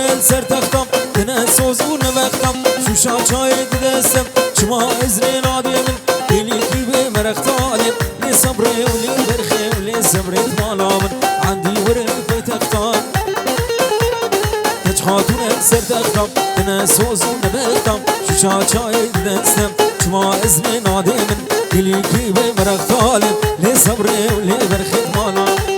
دل سر تختم دنه سوزون بختم شوشا چای دستم چما ازرین آدمن دلی کی به مرختالم لی صبری و لی برخی و لی صبرت مالامن عندي ورم في تختم تجخاتون سر تختم دنه سوزون بختم شوشا چای دستم چما ازرین آدمن دلی کی به مرختالم لی صبری و لی برخی مالامن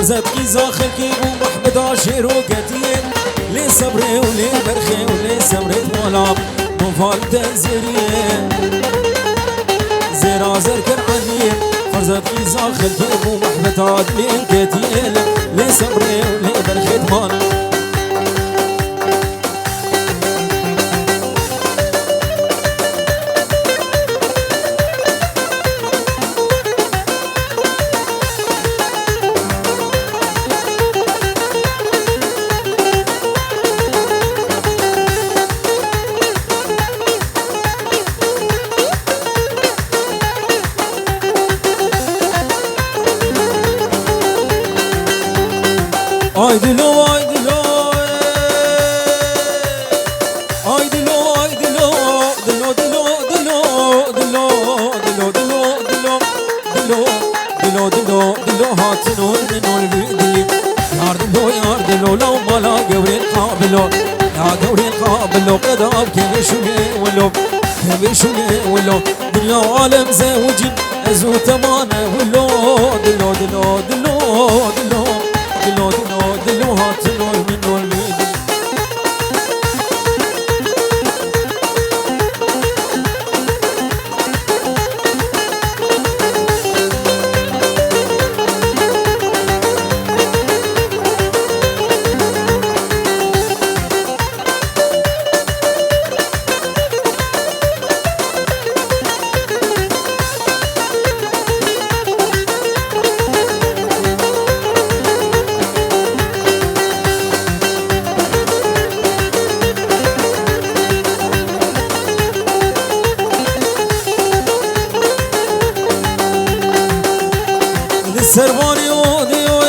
فرزت قيزا خلقي ومحمد عاشر وقتين لي صبري ولي برخي ولي صبرت مولام مفال تنزيرين زيرا زركر عني فرزت قيزا خلقي ومحمد عادلين قتين لي صبري ولي برخي مولام Ay dilo ay dilo ay dilo ay dilo dilo dilo dilo dilo dilo dilo dilo dilo dilo dilo hatun minul bidli yar dilo law mala gawrin qablo ya gawrin qablo qadab kemshule walo kemshule walo dunya alam zawjin azu tamana walo dilo dilo dilo dilo دلو دلو دلو هاتنو منو الميدل سربانی و دیو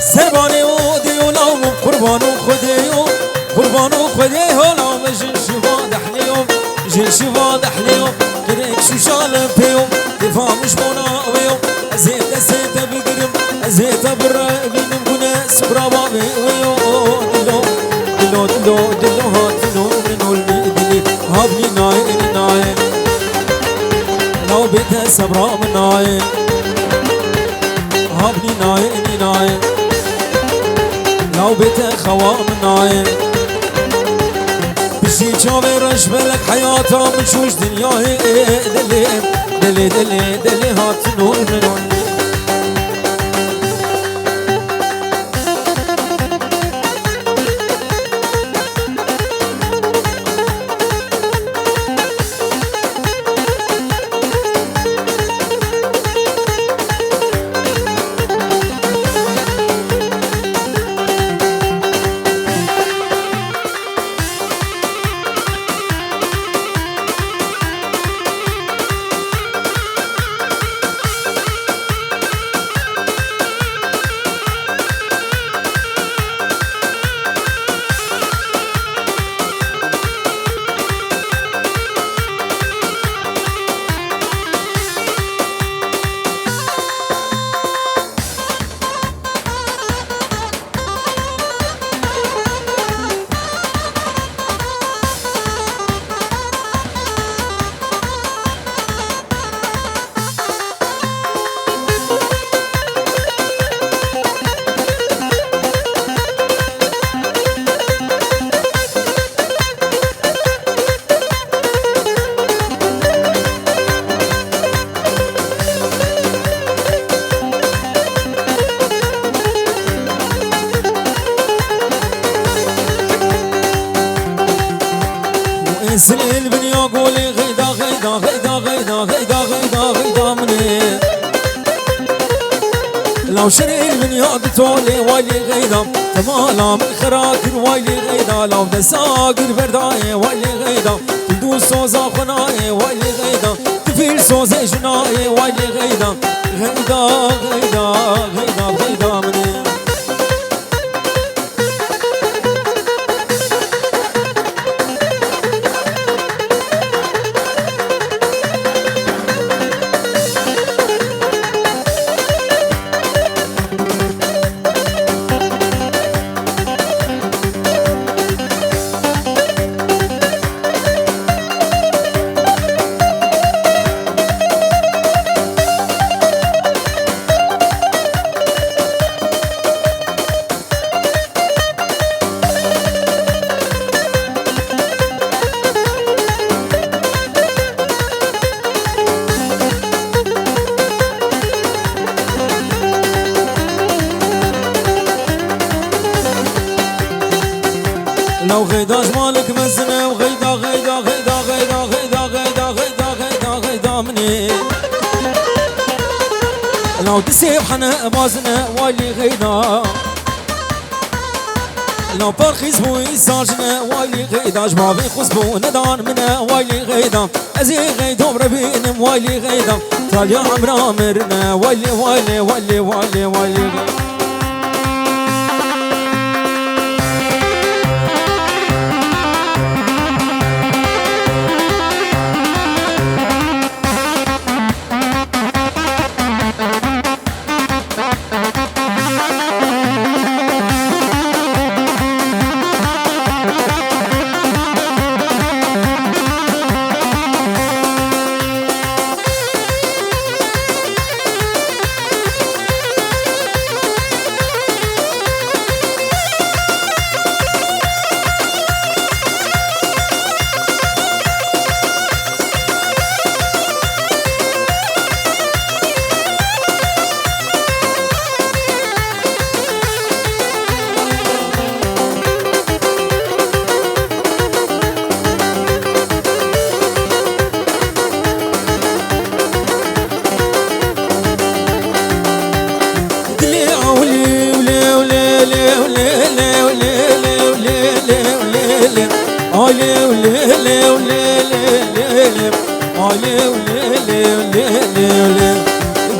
سربانی و دیو نام قربانو خدیو قربانو خدیو نام جن شوا دحنیو جن شوا دحنیو کدیک شوشال پیو دفاع مش بناویو ازیت ازیت بگرم ازیت بربینم گونه سبرا بابی ویو دلو دلو دلو دلو هاتنو منو المیدلی هابنی ناین ناین لو بیت سبرا من ناین هابني نايني ناين لو بيت خوام ناين بشي جاوي رش بلك حياته مشوش دنياي دلي دلي دلي دلي هات نور منون سنين بنيا قولي غيدا غيدا غيدا غيدا غيدا غيدا غيدا مني لو شرين بنيا قطولي وايلي غيدا تمالا من خراكر وايلي غيدا لو دساقر برداي وايلي غيدا تدو سوزا خناي وايلي غيدا تفير سوزي جناي وايلي غيدا غيدا غيدا غيدا غيدا مني لو غيدا جمالك مزنة وغيدا غيدا غيدا غيدا غيدا غيدا غيدا غيدا غيدا مني لو تسيب حنا بازنا وايلي غيدا لو برخيز بو يساجنا وايلي غيدا جمابي خصبو ندان منا وايلي غيدا ازي غيدا بربينم وايلي غيدا تاليا عمرا مرنا وايلي وايلي وايلي وايلي وايلي غيدا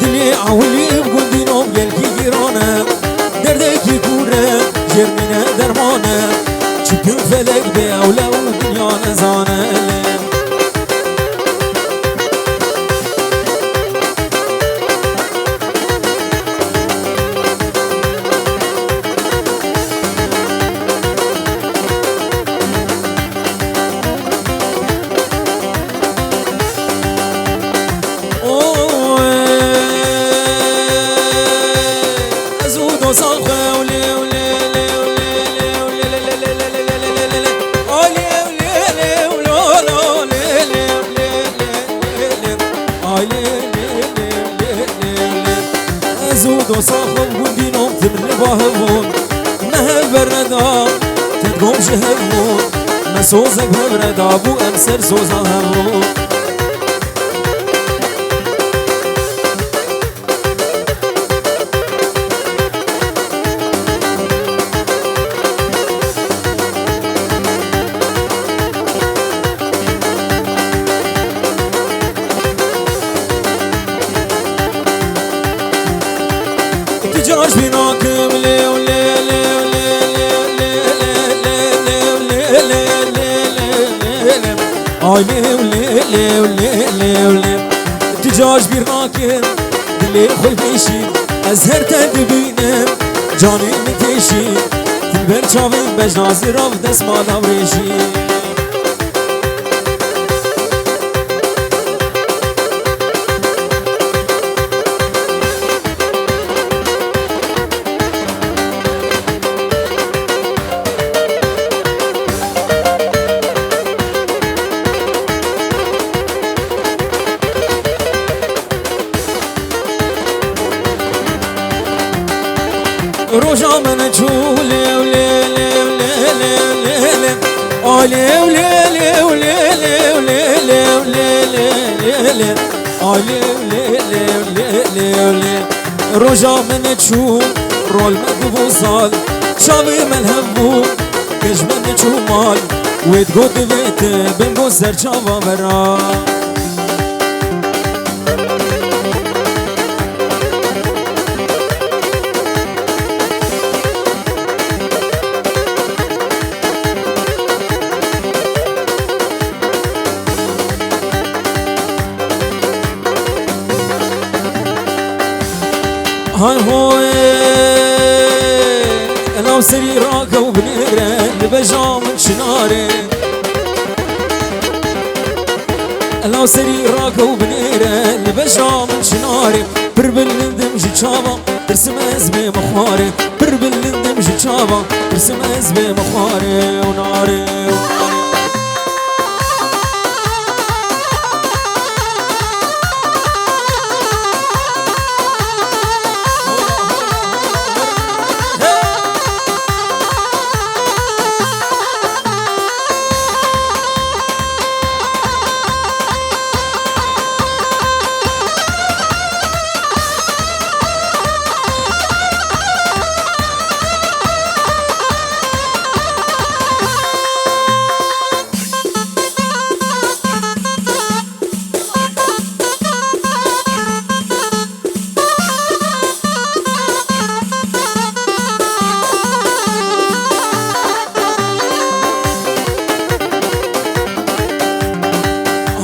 دلي عولي بقول دينوم يلكي جيرانا دردكي كورة جرمنا درمانا شكم فلك بأولا ودنيا نزانا زود وصاخب ودينهم ثمن باهبون نهب بردا تدقوم شهبون مسوزك بردا بو امسر سوزا هبون جاش بيناكم ليو ليو تجاش بيناكم دلي خوي بيشي ازهر تدبينم جاني متيشي تلبر شافم بجنازي راف دس ما دوريشي روجا من تشولي ولي علي وليلي وليلي وليلي وليلي علي وليلي وليلي وليلي رجا من تشوف رول مدبو صال شاوي ملهبو كش من تشوف مال وتقود بيت بنقو سر شاوا برا هاي هوي انا وسري راكا وبنيرة لبجا من شناري انا وسري راكا وبنيرة لبجا من شناري بربل ندم جتشابا ترسم ازمي مخاري بربل ندم جتشابا ترسم ازمي مخاري وناري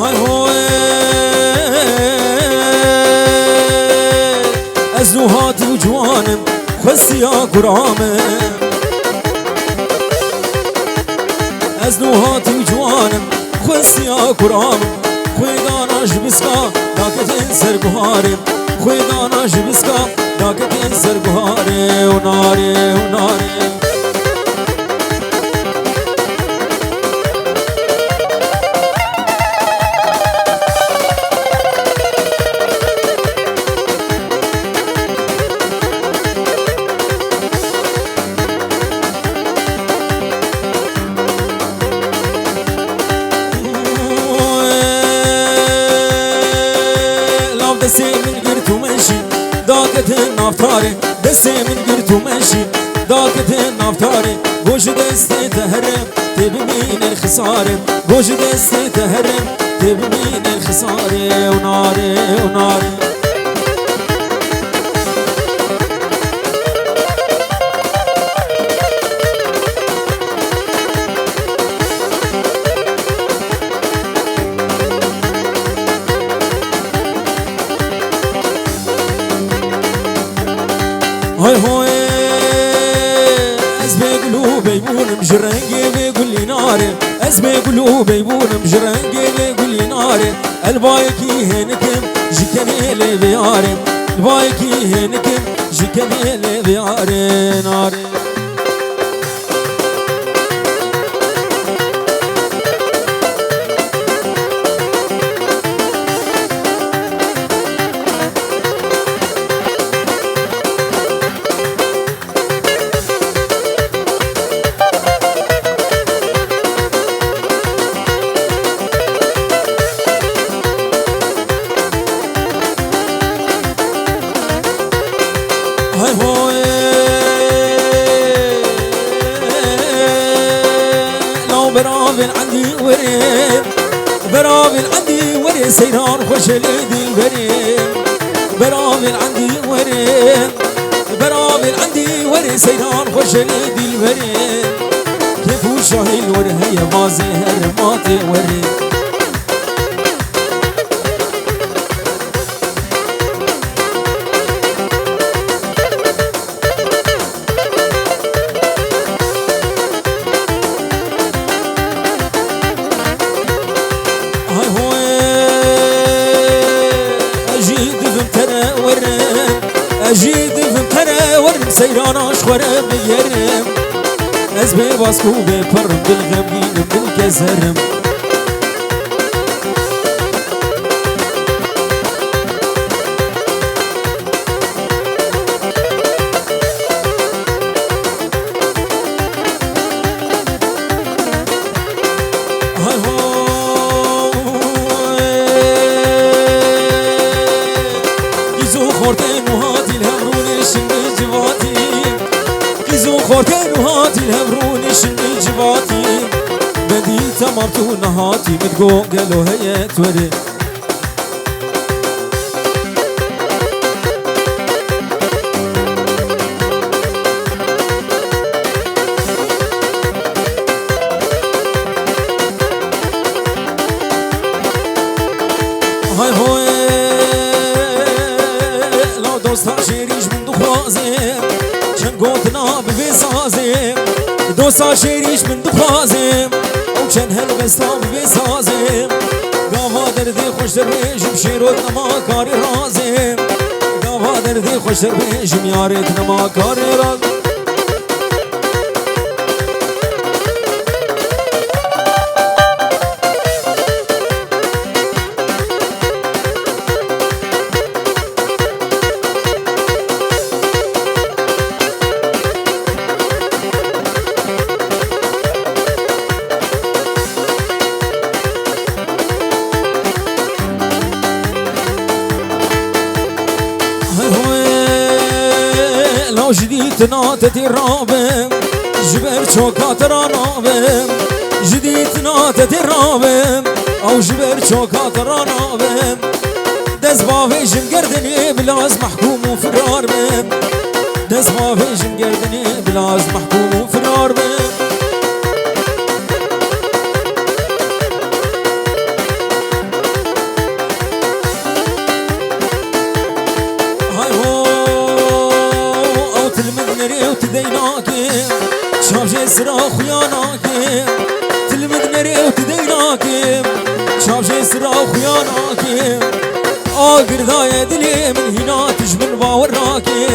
هاي هوي ازنوهاتي وجوانم خسي يا قرامه ازنوهاتي وجوانم خسي يا قرامه خويدانا جبسكا داكتين سر بهاري خويدانا جبسكا داكتين سر بهاري وناري وناري دسي من قرتو ماشي داكت النافطاري دسي من قرتو ماشي داكت النافطاري بوش دستي تهرم تبمين الخسارة بوش دستي تهرم تبمين الخسارة وناري وناري هاي هوي ازبي قلوبي بون مجرنجي بيقول لي ناري ازبي قلوبي بون مجرنجي بيقول لي ناري البايكي هنكم جكني لي بياري البايكي هنكم جكني لي بياري ناري هاي هوي لو برافل عندي وريم برافل عندي وريم سيران خوش ليدي البريم برافل عندي وريم برافل عندي وريم سيران خوش ليدي البريم كيف وشاهي الوري هيا مازي هرماتي وريم اجيد فمتنا ورم سيران اشخور بيرم ازبي باسكو ببرم بالغمين بالكزرم جواتي كيزو خورتين وهاتي الهبروني شني جواتي بدي تمرتو نهاتي متقو قالو هيا توري هاي هوي لو دوستا شيريش من دخوازي چند گوتنا ببسازم دوستا شیریش من دخوازم او چند هل بستام ببسازم گاوا دردی خوش در بیشم شیروت نما کاری رازم گاوا دردی خوش در بیشم یارت نما کاری رازم جديد ناتتي الرابم جبر شوكات رانابم جديد ناتتي الرابم او جبر شوكات رانابم دز بافيجم قردني بلاز محكوم وفرار بم دز بافيجم قردني بلاز محكوم وفرار بم وتديناكي شاب جسرا خياناكي تلمد نري وتديناكي شاب جسرا خياناكي آقر داية دلي من هنا تجبن باوراكي